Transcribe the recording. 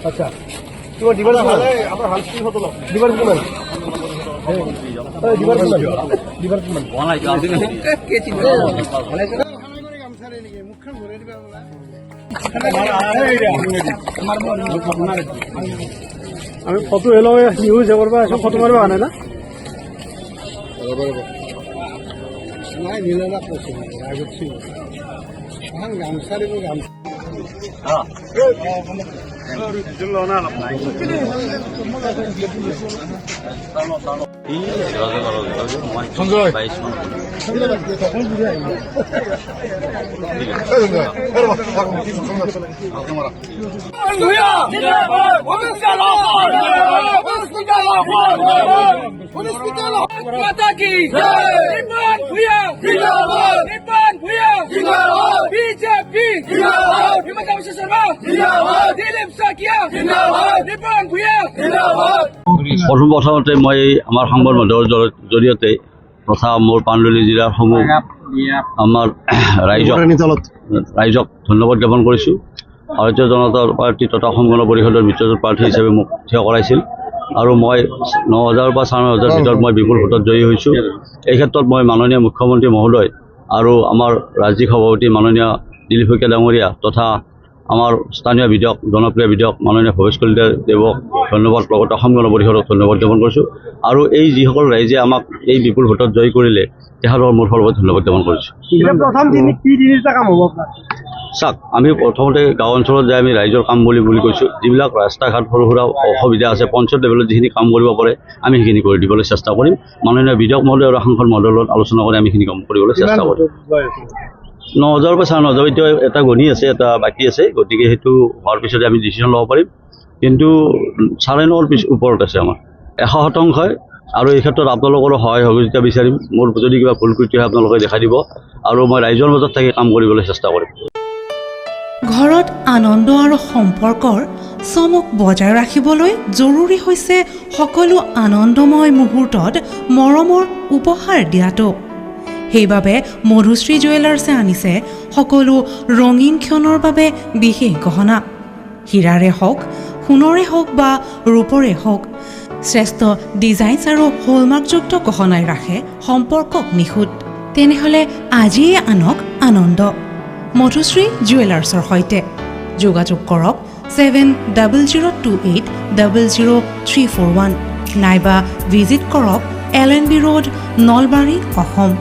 আচ্ছা তোমার ডিভার আমার হাল কি হতো ডিভার কিমান ডিভার কিমান ডিভার কিমান আমি ফটো এলো নিউজ করবা এসব ফটো মারবা আনে না নাই নিলে না পছন্দ আগে ছিল এখন গামছা দিব গামছা প্ৰথমতে মই আমাৰ সংবাদ মাধ্যমৰ জৰিয়তে তথা মোৰ পাণ্ডুলি জিলাৰ সমূহ আমাৰ ৰাইজক ধন্যবাদ জ্ঞাপন কৰিছোঁ। ভাৰতীয় জনতা পাৰ্টি তথা অসম গণ পৰিষদৰ মিত্ৰজোঁট প্ৰাৰ্থী হিচাপে মোক থিয় কৰাইছিল আৰু মই 9,000 বা 9,500 ভিতৰত মই বিপুল ভোটত জয়ী হৈছোঁ। এই ক্ষেত্ৰত মই মাননীয় মুখ্যমন্ত্ৰী মহোদয় আৰু আমাৰ ৰাজ্যিক সভাপতি মাননীয় দিলীপ শইকীয়া ডাঙৰীয়া তথা আমাৰ স্থানীয় বিধায়ক জনপ্ৰিয় বিধায়ক মাননীয় ভৱেশ কলিতা দেৱক ধন্যবাদ লগতে অসম গণ পৰিষদক ধন্যবাদ জ্ঞাপন কৰিছোঁ আৰু এই যিসকল ৰাইজে আমাক এই বিপুল ভোটত জয়ী কৰিলে তেখেতলোকক মোৰ ফালৰ পৰা ধন্যবাদ জ্ঞাপন কৰিছোঁ। চাওক আমি প্ৰথমতে গাঁও অঞ্চলত যাই আমি ৰাইজৰ কাম বুলি কৈছোঁ। যিবিলাক ৰাস্তা ঘাট সৰু সুৰা অসুবিধা আছে পঞ্চায়ত লেভেলত যিখিনি কাম কৰিব পাৰে আমি সেইখিনি কৰি দিবলৈ চেষ্টা কৰিম। মাননীয় বিধায়ক মহোদয় আৰু সাংসদ মহোদয়ৰ লগত আলোচনা কৰি আমি সেইখিনি কাম কৰিবলৈ চেষ্টা কৰিম। 9,000 বা 9,500 এতিয়া এটা গণি আছে এটা বাকী আছে গতিকে সেইটো হোৱাৰ পিছতে আমি ডিচিশ্যন ল'ব পাৰিম। কিন্তু 9.5 ওপৰত আছে আমাৰ 100% আৰু এই ক্ষেত্ৰত আপোনালোকৰো সহায় সহযোগিতা বিচাৰিম। মোৰ যদি কিবা ভুল ক্ৰুটি হয় আপোনালোকে দেখাই দিব আৰু মই ৰাইজৰ মাজত থাকি কাম কৰিবলৈ চেষ্টা কৰিম। ঘৰত আনন্দ আৰু সম্পৰ্কৰ চমক বজাই ৰাখিবলৈ জৰুৰী হৈছে সকলো আনন্দময় মুহূৰ্তত মৰমৰ উপহাৰ দিয়াটো। সেইবাবে মধুশ্ৰী জুৱেলাৰ্ছে আনিছে সকলো ৰঙীন ক্ষণৰ বাবে বিশেষ গহনা। হীৰাৰে হওক সোণৰে হওক বা ৰূপৰে হওক শ্ৰেষ্ঠ ডিজাইনছ আৰু হলমাৰ্কযুক্ত গহনাই ৰাখে সম্পৰ্কক নিখুঁত। তেনেহ'লে আজিয়ে আনক আনন্দ মধুশ্ৰী জুৱেলাৰ্ছৰ সৈতে যোগাযোগ কৰক 7002800341 নাইবা ভিজিট কৰক LNB ৰোড নলবাৰী অসম।